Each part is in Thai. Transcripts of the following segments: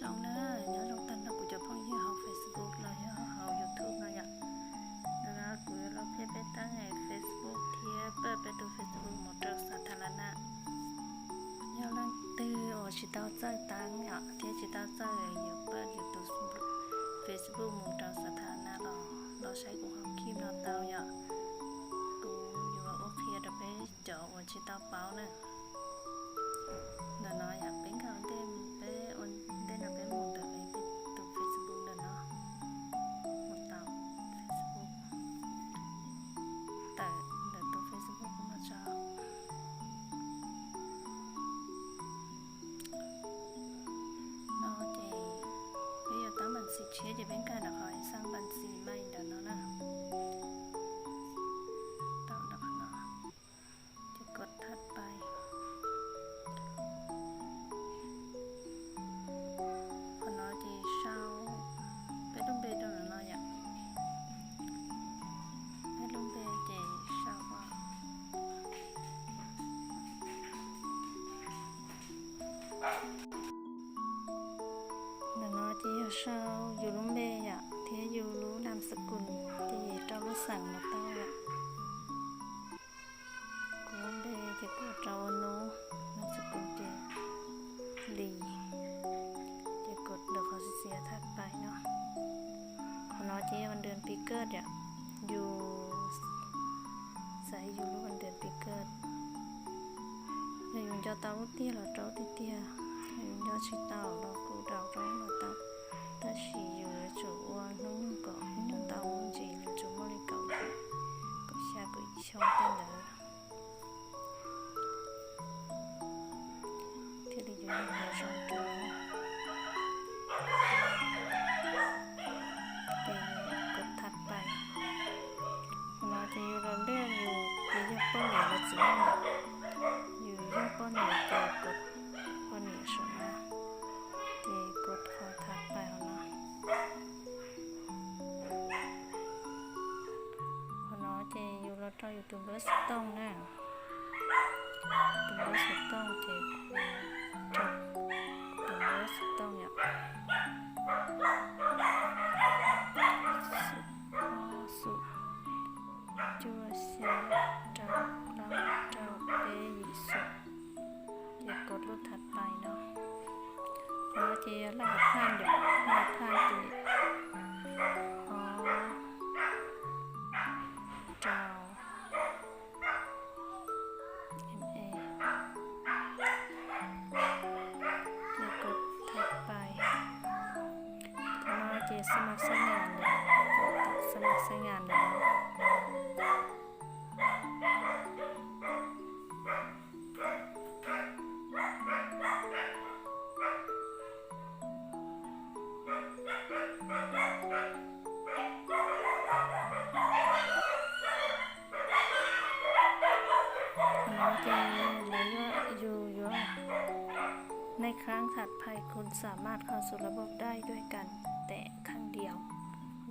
trong đó nhớ trong tên nó cũngจะphong như học Facebook là nhớ học YouTube nó nhỉ đó là cũng là phía bên ta ngày Facebook thì bớt bên từ Facebook một trang xã thà na nhớ là từ ở chỉ tao chơi tăng nhỉ thì chỉ tao chơi nhiều bớt YouTube Facebook một trang xã thà na đó sẽ cũng học kim nó tao nhỉ cũngอยู่ว่าโอเคเดี๋ยวไปเจาะวันที่ตาเป้านะเดี๋ยวน้อยอยากเป็นเขาเต็มไปวันเด่นเอาไปหมดเดี๋ยวไปตัว Facebook เดี๋ยวเนาะหมดเตา Facebook แต่เดี๋ยวตัว Facebook ก็มาเจาะน้องเจไปอยู่ตั้งบัญชีเชื่อจะเป็นการขอให้สร้างบัญชีใหม่เดี๋ยวเนาะนะกดถัดไปพอน้อยที่เช่าไปลงเบตรงนั้นน้อยอย่างไปลงเบที่เช่าว่าน้อยที่เช่าอยู่ลงเบอ่ะที่อยู่รู้นามสกุลที่เจ้ารู้สั่งมาเต้าอ่ะจะกดเราโน้นามสกุลเจลีจะกดเดี๋ยวเขาเสียถัดไปเนาะของน้อยที่วันเดือนปีเกิดเนี่ยอยู่ใส่อยู่รู้วันเดือนปีเกิดอยู่ยอดเตาเตี้ยหรอเจ้าเตี้ยอยู่ยอดชีเตาเรากูดาวร้องเราเตาแต่ชีอยู่จุวันน้องเกาะน้องเตาจีอยู่จุมอลิเกาะก็ชากุยชอบเต้นเลยที่ได้อยู่ในหัวช่องตัวกดถัดไปเราจะอยู่เราเลือกอยู่ที่ยกป้อนเหนือเราจะไม่อยู่ยกป้อนเหนือจะกดป้อนเหนือส่วนนะจะกดขอถัดไปเอาเนาะพอเราจะอยู่เราต้องอยู่ตรงเบอร์สต้องนะตรงเบอร์สต้องจะต้องอย่างสุจัวเสียเจ้าเราเจ้าเปยิสุอย่ากดรูปถัดไปเนาะเพราะจะรหัสผ่านเดี๋ยวรหัสผ่านตีเจ้าสมัครใช้งานเลยสมัครใช้งานเลยน้องเจเลยว่าอยู่ในครั้งถัดไปคุณสามารถเข้าสู่ระบบได้ด้วยกันแต่ครั้งเดียว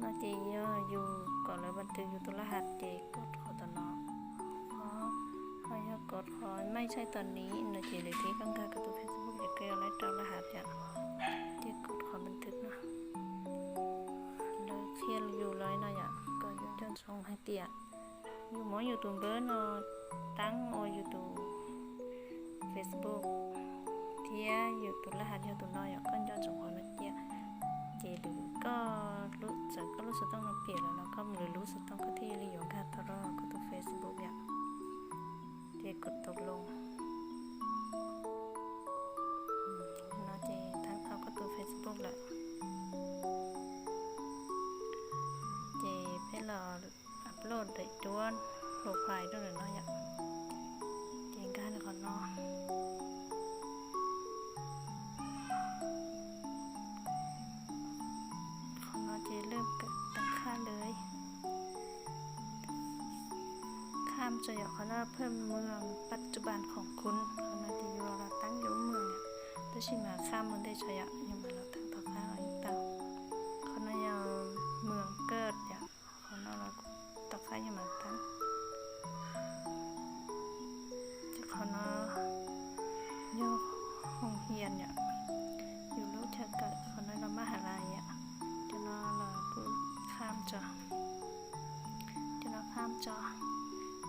น่าจะย่ออยู่ก่อนเลยบันทึกอยู่ตัวรหัสเจกดขอตัวน้องเพราะเขาอยากกดขอไม่ใช่ตอนนี้น่าจะเลยที่ข้างๆกับตัว Facebook จะเกี่ยวอะไรตัวรหัสอย่างเจกดขอบันทึกนะเลยเทียนอยู่เลยนะอย่างก็ยุ่งจนส่งให้เตียอยู่หมออยู่ตัวเบอร์นอตั้งโออยู่ตัว Facebook เทียอยู่ตัวรหัสอยู่ตัวน้อยก็ย้อนส่งขอนักเตียเจหรือก็รู้สึกต้องเปลี่ยนแล้วก็หรือรู้สึกต้องก็ที่รีวิวค่ะตลอดก็ตัว Facebook อย่างเจกดตกลงน้องเจทั้งเขาก็ตัว Facebook แหละเจเพื่อรออัพโหลดได้ด้วนโปรไฟล์ด้วยเนาะอย่างเจงกันก่อนเนาะเริ่มตั้งค่าเลยข้ามจะอยากเขาหน้าเพิ่มเมืองปัจจุบันของคุณเขาหน้าที่อยู่เราตั้งอยู่เมืองเนี่ยถ้าชิมาข้ามมันได้ชอยยังมาเราตั้งต่อข้าวอีกต่างเขาหน้ายังเมืองเกิดอย่างเขาหน้าเราต่อข้าวยังมาตั้งจะเขาหน้าย่อห้องเฮียนเนี่ยอยู่รู้จักกัน จอเดี๋ยวเราข้ามจอ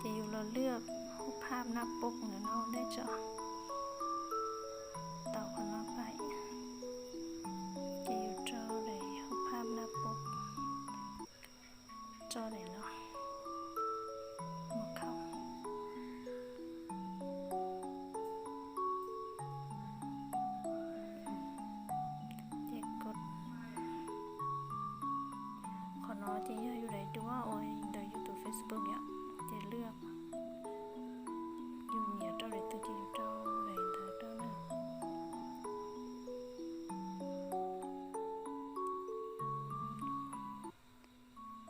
จะอยู่เราเลือกรูปภาพหน้าปกเนาะได้จอต่อคนมาไปจะอยู่จอเลยรูปภาพหน้าปกจอเลยเนาะหัวเข้าจะกดขอน้อจะอยู่ไหนดูว่าโอ้ยเดี๋ยวอยู่ตัว Facebook เนี่ยจะเลือกอยู่เนี่ยจอเลยตัวจะอยู่จอเลยเดี๋ยวจอนะ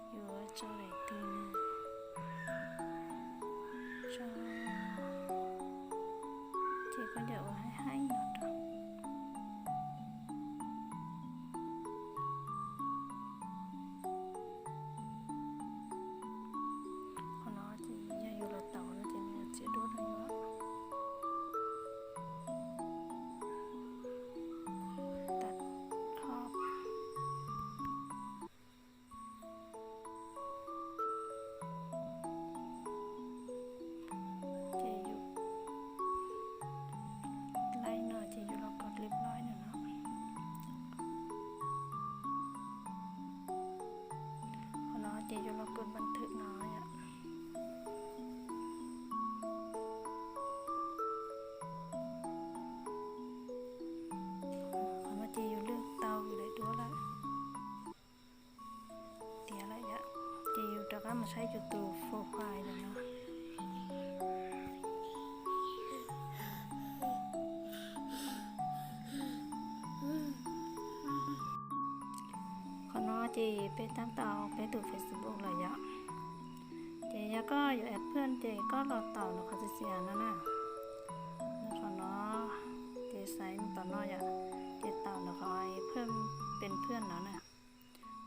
อยู่ว่าจอเลยตัวจอที่ก็เดี๋ยวให้เนาะจอขอน้อจะอยู่เราเต่าแล้วจะเนี่ยจะดูอะไรวะตัดขอบจะอยู่ไล่เนาะจะอยู่เรากดเรียบร้อยเนาะขอน้อจะอยู่เรากดบันทึกน้อยอ่ะขอมาจะอยู่เลือกเตาอยู่เลยดูละเดี๋ยวอะไรอ่ะจะอยู่แต่ก็มาใช้จุดตัวโฟกัสเลยเนาะขอน้อจะไปตั้งเตาไปตัว Facebook เลยอ่ะเจ๊ก็อยู่แอดเพื่อนเจ๊ก็รอเต่าเนาะเขาจะเสียนั่นน่ะแล้วขอน้อเจ๊ไซน์ต่อน้อยอ่ะเจ๊เต่าเนาะเขาให้เพิ่มเป็นเพื่อนแล้วน่ะ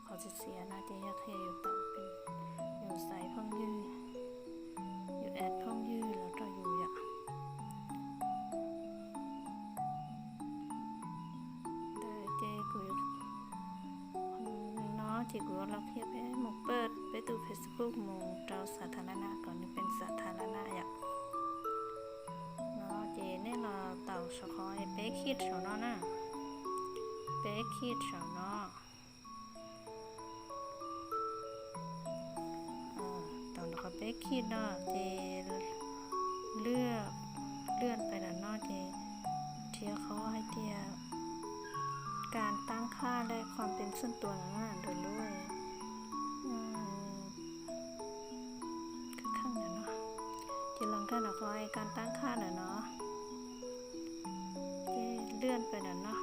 เขาจะเสียนะเจ๊อยากให้อยู่เต่าเป็นอยู่ไซน์เพิ่มยืดอยู่แอดเพิ่มยืดแล้วก็อยู่อ่ะได้เจ๊กูเนาะที่กูเราเพียบไปหมกเปิดไปดู Facebook หมู่เราสาธารณะก่อนนี่เป็นสาธารณะอ่ะเนาะเจ๊เนี่ยเราเต่าสะคอยเป๊กคิดเฉาเนาะนะเป๊กคิดเฉาเนาะตอนเขาเป๊กคิดเนาะเจ๊เลือกเลื่อนไปแล้วเนาะเจ๊เทียเขาให้เทียการตั้งค่าและความเป็นส่วนตัวนั้นโดยด้วยคือข้างนั้นเนาะเจลังกันเนาะเขาให้การตั้งค่าเนาะเจเลื่อนไปเนาะ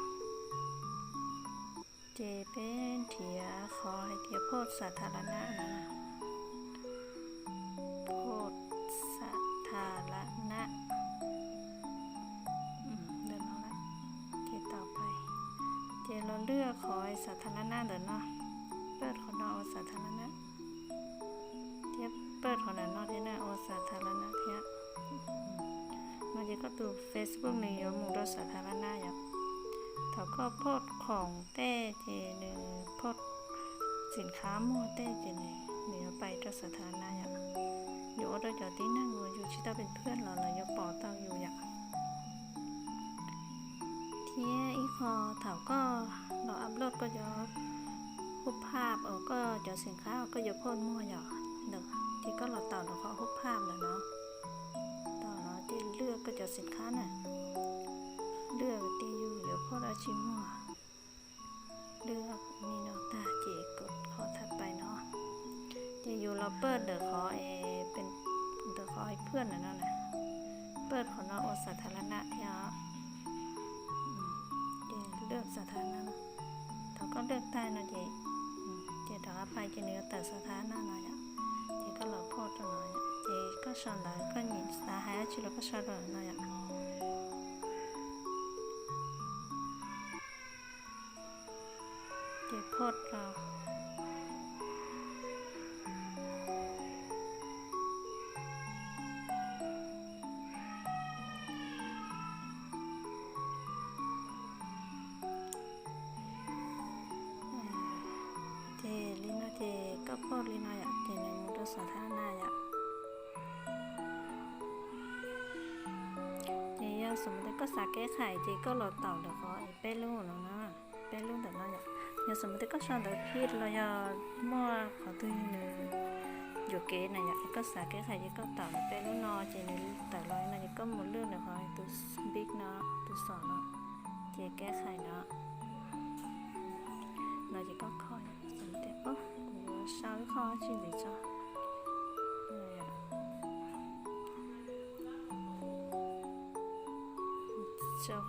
เจเป็นเทียขอให้เทียโพสสาธารณะนะโพสสาธารณะเดินเอาละเจต่อไปเจเราเลือกขอให้สาธารณะเดินเนาะเปิดของเราสาธารณะเทียบเปิดของเราเนาะที่หน้าโอสาธารณะเทียมันจะก็ตัว Facebook ในยมุงเราสาธารณะอย่างเขาก็โพสของเต้เจหนึ่งโพสสินค้ามั่วเต้เจหนึ่งเหนือไปเราสาธารณะอย่างอยู่เราจอดที่นั่งอยู่ชิดาเป็นเพื่อนเราอยู่ปอเต้าอยู่อย่างที่อีพอเถาก็เราอัพโหลดก็จะรูปภาพก็จะสินค้าก็จะโพสมั่วอย่างเด็กที่ก็เราต่อเราเขารูปภาพเลยเนาะต่อเนาะที่เลือกก็จะสินค้าน่ะเลือกที่อยู่โพสอาชิมั่วเลือกมีโนตาเจกดขอถัดไปเนาะจะอยู่เราเปิดเดี๋ยวขอเป็นเดี๋ยวขอให้เพื่อนนะเปิดของเราโอสาธารณะที่เลือกสถานะเขาก็เลือกได้นะเจ๊เจ๊ถ้าไปจะเนื้อแต่สถานะหน่อยอ่ะเจ๊ก็หล่อโพดหน่อยเจ๊ก็สอนแล้วก็หยิบสาหายชิลก็สอนหน่อยอ่ะเจ๊โพดเราก็ ก็โคตรเลยนะอยากเจในมุดสาธารณะอยากเจียสมมติก็สาแก้ไขเจก็หลอดเต่าเดี๋ยวขอไอ้เป้ลูกแล้วนะเป้ลูกแต่ละอยากอย่าสมมติก็ชอนแต่พีดเราอย่ามั่วขอตัวนึงอยู่เกณฑ์นะอยากก็สาแก้ไขเจก็เต่าเป้ลูกนอเจในแต่ร้อยนะเจก็หมดเรื่องเดี๋ยวขอไอ้ตัวบิ๊กเนาะตัวสอนเนาะเจแก้ไขเนาะเราจะก็คอยสมเด็จปุ๊บ稍微靠近一下，哎呀，这会